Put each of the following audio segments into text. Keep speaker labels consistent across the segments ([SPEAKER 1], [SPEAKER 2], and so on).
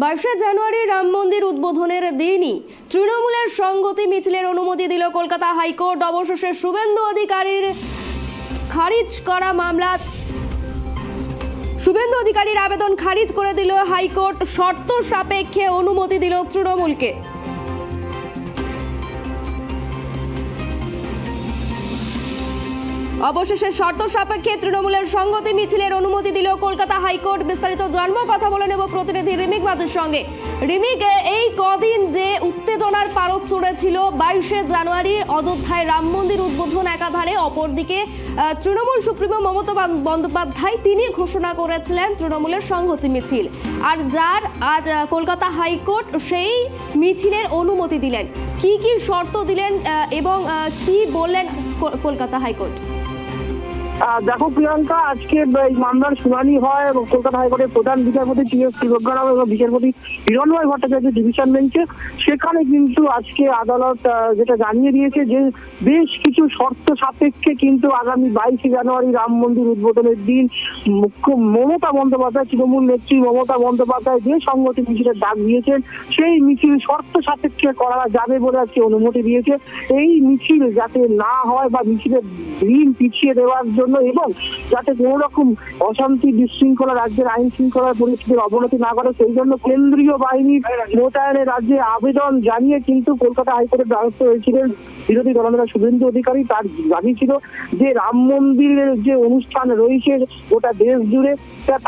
[SPEAKER 1] 22শে জানুয়ারি রাম মন্দির উদ্বোধনের দিনই তৃণমূলের সংগতি মিছিলের অনুমতি দিল কলকাতা হাইকোর্ট। অবশেষে শুভেন্দু অধিকারীর আবেদন খারিজ করে দিল হাইকোর্ট। শর্ত সাপেক্ষে অনুমতি দিল তৃণমূলকে। অবশেষে শর্ত সাপেক্ষে তৃণমূলের সংগতি মিছিলের অনুমতি দিল কলকাতা হাইকোর্ট। বিস্তারিত জানবো, কথা বলে নেব প্রতিনিধি রিমিক বাজের সঙ্গে। রিমিক, এই কদিন যে উত্তেজনার পারদ চড়েছিল 22শে জানুয়ারি অযোধ্যায় রাম মন্দির উদ্বোধন একাধারে, অপরদিকে তৃণমূল সুপ্রিমো মমতা বন্দ্যোপাধ্যায় তিনি ঘোষণা করেছিলেন তৃণমূলের সংহতি মিছিল, আর যার আজ কলকাতা হাইকোর্ট সেই মিছিলের অনুমতি দিলেন। কি কি শর্ত দিলেন এবং কি বললেন কলকাতা হাইকোর্ট?
[SPEAKER 2] দেখো প্রিয়াঙ্কা, আজকে এই মামলার শুনানি হয় এবং কলকাতা হাইকোর্টের প্রধান বিচারপতি টি.এস. শিবজ্ঞরাম এবং বিচারপতি হিরণময় ভট্টাচার্য ডিভিশন বেঞ্চে। সেখানে কিন্তু আজকে আদালত যেটা জানিয়ে দিয়েছে যে বেশ কিছু শর্ত সাপেক্ষে কিন্তু আগামী 22শে জানুয়ারি রাম মন্দির উদ্বোধনের দিন মমতা বন্দ্যোপাধ্যায়, তৃণমূল নেত্রী মমতা বন্দ্যোপাধ্যায় যে সংগতি মিছিলের ডাক দিয়েছেন সেই মিছিল শর্ত সাপেক্ষে করা যাবে বলে আজকে অনুমতি দিয়েছে। এই মিছিল যাতে না হয় বা মিছিলের দিন পিছিয়ে দেওয়ার জন্য এবং যাতে কোনো রকম অশান্তি বিশৃঙ্খলা, রাজ্যের আইন শৃঙ্খলার পরিস্থিতির অবনতি না করে সেই জন্য কেন্দ্রীয় বাহিনী মোতায়েনের রাজ্যে আবেদন জানিয়ে কিন্তু কলকাতা হাইকোর্টের দ্বারস্থ হয়েছিলেন বিরোধী দলনেতা শুভেন্দু অধিকারী। তার দাবি ছিল যে রাম মন্দিরের যে অনুষ্ঠান রয়েছে গোটা দেশ জুড়ে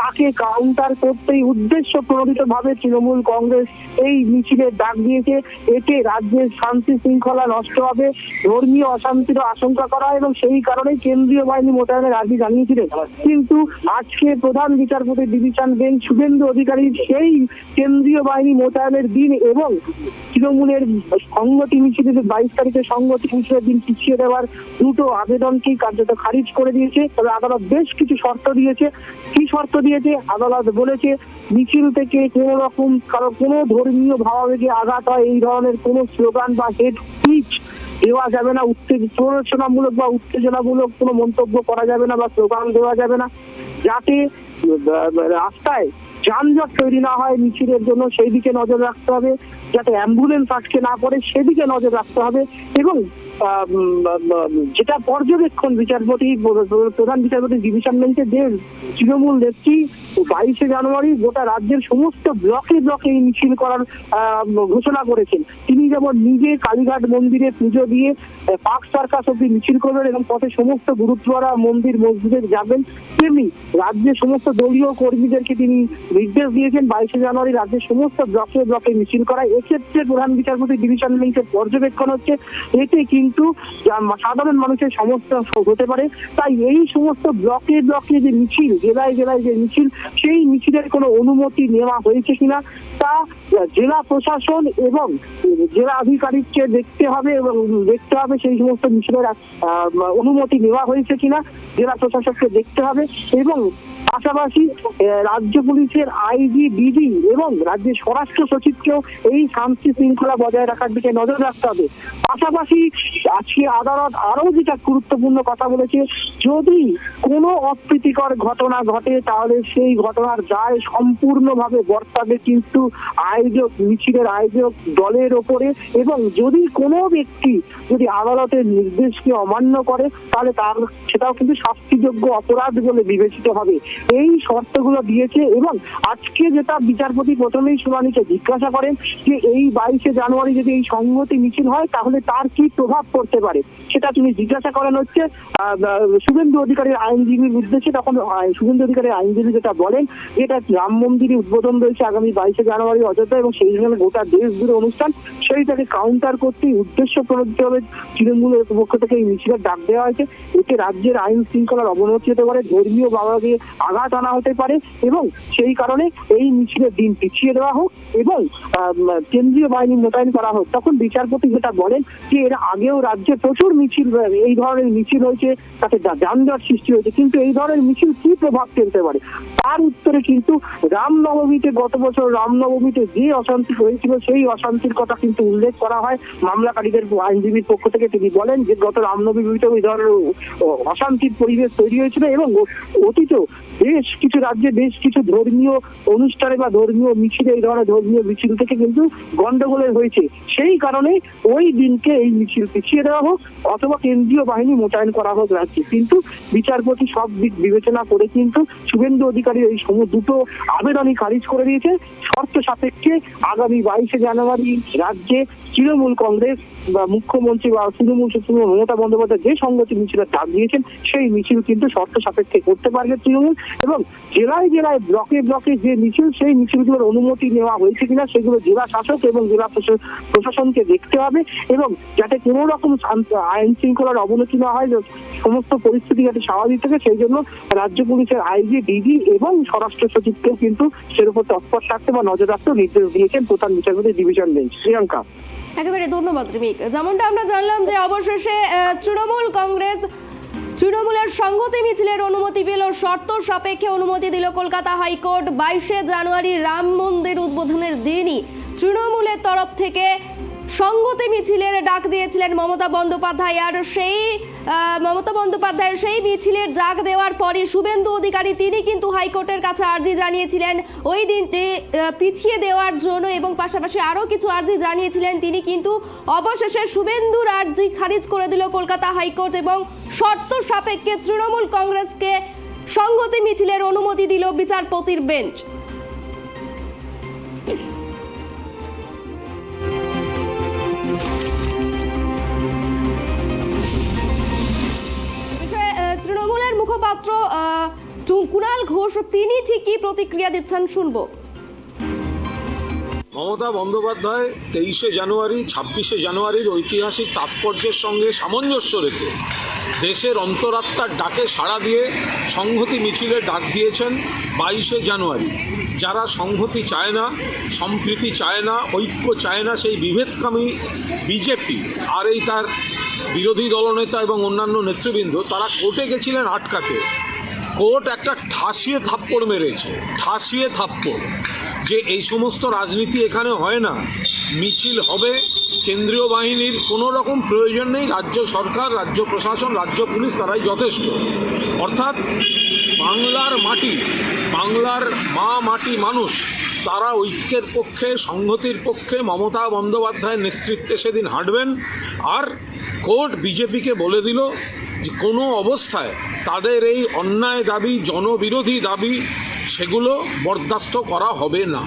[SPEAKER 2] তাকে কাউন্টার করতেই উদ্দেশ্য প্রণোদিত ভাবে তৃণমূল কংগ্রেস এই মিছিলের ডাক দিয়েছে। এতে রাজ্যের শান্তি শৃঙ্খলা নষ্ট হবে, ধর্মীয় অশান্তির আশঙ্কা করা এবং সেই কারণে কেন্দ্রীয় বাহিনী মোতায়েনের আর্জি জানিয়েছিলেন। কিন্তু আজকে প্রধান বিচারপতি ডিভিশন বেঞ্চ শুভেন্দু অধিকারী সেই কেন্দ্রীয় বাহিনী মোতায়েনের দিন এবং তৃণমূলের সংগতি মিছিলের 22 তারিখে সংগতি মিছিলের দিন পিছিয়ে দেওয়ার দুটো আবেদনকেই কার্যত খারিজ করে দিয়েছে। তবে আদালত বেশ কিছু শর্ত দিয়েছে। কি শর্ত দিয়েছে? আদালত বলেছে মিছিল থেকে কোনো রকম কারো কোনো ধর্মীয় ভাবাবেগে আঘাত হয় এই ধরনের কোনো স্লোগান বা হেড স্পিচ দেওয়া যাবে না, প্ররোচনামূলক বা উত্তেজনামূলক কোনো মন্তব্য করা যাবে না বা স্লোগান দেওয়া যাবে না। যাতে রাস্তায় যানজট তৈরি না হয় মিছিলের জন্য সেই দিকে নজর রাখতে হবে, যাতে অ্যাম্বুলেন্স আটকে না পড়ে সেদিকে নজর রাখতে হবে এবং যেটা পর্যবেক্ষণ বিচারপতি প্রধান বিচারপতি ডিভিশন বেঞ্চে যে তৃণমূল নেত্রী 22শে জানুয়ারি গোটা রাজ্যের সমস্ত ব্লকে ব্লকে এই মিছিল করার ঘোষণা করেছেন। তিনি যেমন নিজে কালীঘাট মন্দিরে পুজো দিয়ে পার্ক সার্কাস অব্দি মিছিল করবেন এবং পথে সমস্ত গুরুদ্বারা মন্দির মসজিদে যাবেন, তেমনি রাজ্যের সমস্ত দলীয় কর্মীদেরকে তিনি নির্দেশ দিয়েছেন 22শে জানুয়ারি রাজ্যের সমস্ত ব্লকে ব্লকে মিছিল করা। এক্ষেত্রে প্রধান বিচারপতি ডিভিশন বেঞ্চের পর্যবেক্ষণ হচ্ছে এতে কিন্তু সাধারণ মানুষের সমস্যা হতে পারে। তাই এই সমস্ত ব্লকে ব্লকে যে মিছিল, জেলায় জেলায় যে মিছিল, সেই মিছিলের কোনো অনুমতি নেওয়া হয়েছে কিনা তা জেলা প্রশাসন এবং জেলা আধিকারিককে দেখতে হবে এবং দেখতে হবে সেই সমস্ত মিছিলের অনুমতি নেওয়া হয়েছে কিনা জেলা প্রশাসককে দেখতে হবে এবং পাশাপাশি রাজ্য পুলিশের আইজি, ডিজি এবং রাজ্যের স্বরাষ্ট্র সচিবকেও এই শান্তি শৃঙ্খলা বজায় রাখার দিকে নজর রাখতে হবে। পাশাপাশি আজকে আদালত আরো যেটা গুরুত্বপূর্ণ কথা বলেছে, যদি কোনো অপ্রীতিকর ঘটনা ঘটে তাহলে সেই ঘটনার দায় সম্পূর্ণভাবে বর্তাবে কিন্তু আয়োজক, মিছিলের আয়োজক দলের ওপরে এবং যদি কোনো ব্যক্তি যদি আদালতের নির্দেশকে অমান্য করে তাহলে সেটাও কিন্তু শাস্তিযোগ্য অপরাধ বলে বিবেচিত হবে। এই শর্তগুলো দিয়েছে এবং আজকে যেটা বিচারপতি প্রথমেই শুনানিতে জিজ্ঞাসা করেন যে এই 22শে জানুয়ারি যদি এই সংহতি মিছিল হয় তাহলে তার কি প্রভাব পড়তে পারে, সেটা তিনি জিজ্ঞাসা করেন হচ্ছে শুভেন্দু অধিকারীর আইনজীবীর উদ্দেশ্যে। তখন শুভেন্দু অধিকারীর আইনজীবী যেটা বলেন, এটা রাম মন্দিরে উদ্বোধন রয়েছে আগামী 22শে জানুয়ারি অযোধ্যা এবং সেই জন্য গোটা দেশ জুড়ে অনুষ্ঠান, সেইটাকে কাউন্টার করতে উদ্দেশ্য প্রণোদিত হবে তৃণমূলের পক্ষ থেকে এই মিছিলের ডাক দেওয়া হয়েছে। এতে রাজ্যের আইন শৃঙ্খলার অবনতি হতে পারে, ধর্মীয় ভাবাবেগে আঘাত আনা হতে পারে এবং সেই কারণে এই মিছিলের দিন পিছিয়ে দেওয়া হোক এবং কেন্দ্রীয় বাহিনী মোতায়েন করা হোক। তখন বিচারপতি যেটা বলেন যে এর আগেও রাজ্যে প্রচুর মিছিল, এই ধরনের মিছিল হয়েছে, তাতে যানজট সৃষ্টি হয়েছে, কিন্তু এই ধরনের মিছিল কি প্রভাব ফেলতে পারে তার উত্তরে কিন্তু রামনবমীতে, গত বছর রামনবমীতে যে অশান্তি হয়েছিল সেই অশান্তির কথা কিন্তু উল্লেখ করা হয় মামলাকারীদের আইনজীবীর পক্ষ থেকে। তিনি বলেন যে গত রামনবমীতে ওই ধরনের অশান্তির পরিবেশ তৈরি হয়েছিল এবং অতীতেও বেশ কিছু রাজ্যে বেশ কিছু ধর্মীয় অনুষ্ঠানে বা ধর্মীয় মিছিলে, এই ধরনের ধর্মীয় মিছিল থেকে কিন্তু গন্ডগোলের হয়েছে। সেই কারণে ওই দিনকে এই মিছিল পিছিয়ে দেওয়া হোক অথবা কেন্দ্রীয় বাহিনী মোতায়েন করা হোক রাজ্যে। কিন্তু বিচারপতি সব দিক বিবেচনা করে কিন্তু শুভেন্দু অধিকারী এই দুটো আবেদনই খারিজ করে দিয়েছে। শর্ত সাপেক্ষে আগামী 22শে জানুয়ারি রাজ্যে তৃণমূল কংগ্রেস বা মুখ্যমন্ত্রী বা তৃণমূল সুপ্রিমো মমতা বন্দ্যোপাধ্যায় যে সংগতি মিছিলের ডাক দিয়েছেন সেই মিছিল কিন্তু শর্ত সাপেক্ষে করতে পারবে তৃণমূল। এবং জেলায় জেলায় ব্লকে ব্লকে যে মিছিল, সেই মিছিলগুলোর অনুমতি নেওয়া হয়েছে কিনা সেগুলো জেলা শাসক এবং জেলা প্রশাসনকে দেখতে হবে, এবং যাতে কোনো রকম আইন শৃঙ্খলার অবনতি না হয়, সমস্ত পরিস্থিতি যাতে স্বাভাবিক থাকে সেই জন্য রাজ্য পুলিশের আইজি, ডিজি এবং স্বরাষ্ট্র সচিবকেও কিন্তু সের উপর তৎপর থাকতে বা নজর রাখতে নির্দেশ দিয়েছেন প্রধান বিচারপতি ডিভিশন বেঞ্চ। প্রিয়াঙ্কা,
[SPEAKER 1] একেবারে ধন্যবাদ রিমিক। যেমনটা আমরা জানলাম যে অবশেষে তৃণমূলের সংগতি মিছিলের অনুমতি পেল, শর্ত সাপেক্ষে অনুমতি দিল কলকাতা হাইকোর্ট। 22শে জানুয়ারি রাম মন্দির উদ্বোধনের দিনই তৃণমূলের তরফ থেকে সংগতি মিছিলের ডাক দিয়েছিলেন মমতা বন্দ্যোপাধ্যায়। আর সেই মমতা বন্দ্যোপাধ্যায়ের সেই মিছিলের ডাক দেওয়ার পরই শুভেন্দু অধিকারী তিনি কিন্তু হাইকোর্টের কাছে আর্জি জানিয়েছিলেন ওই দিনটি পিছিয়ে দেওয়ার জন্য, এবং পাশাপাশি আরও কিছু আর্জি জানিয়েছিলেন তিনি। কিন্তু অবশেষে শুভেন্দুর আর্জি খারিজ করে দিল কলকাতা হাইকোর্ট এবং শর্ত সাপেক্ষে তৃণমূল কংগ্রেসকে সংগতি মিছিলের অনুমতি দিল বিচারপতির বেঞ্চ। তৃণমূলের মুখপাত্র কুণাল ঘোষ তিনি ঠিক কি প্রতিক্রিয়া দিচ্ছেন শুনবো।
[SPEAKER 3] মমতা বন্দ্যোপাধ্যায় 23শে জানুয়ারি 26শে জানুয়ারির ঐতিহাসিক তাৎপর্যের সঙ্গে সামঞ্জস্য রেখে দেশের অন্তরাত্মার ডাকে সাড়া দিয়ে সংহতি মিছিলের ডাক দিয়েছেন 22শে জানুয়ারি। যারা সংহতি চায় না, সম্প্রীতি চায় না, ঐক্য চায় না, সেই বিভেদকামী বিজেপি আর এই তার বিরোধী দলনেতা এবং অন্যান্য নেতৃবৃন্দ তারা কোর্টে গেছিলেন আটকাতে। কোর্ট একটা ঠাসিয়ে থাপ্পড় মেরেছে, ঠাসিয়ে থাপ্পড়, যে এই সমস্ত রাজনীতি এখানে হয় না, মিছিল হবে, কেন্দ্রীয় বাহিনীর কোনো রকম প্রয়োজন নেই, রাজ্য সরকার, রাজ্য প্রশাসন, রাজ্য পুলিশ তারাই যথেষ্ট। অর্থাৎ বাংলার মাটি, বাংলার মা মাটি মানুষ তারা ঐক্যের পক্ষে, সংহতির পক্ষে মমতা বন্দ্যোপাধ্যায়ের নেতৃত্বে সেদিন হাঁটবেন। আর কোর্ট বিজেপিকে বলে দিল যে কোনো অবস্থায় তাদের এই অন্যায় দাবি, জনবিরোধী দাবি, সেগুলো বরদাস্ত করা হবে না।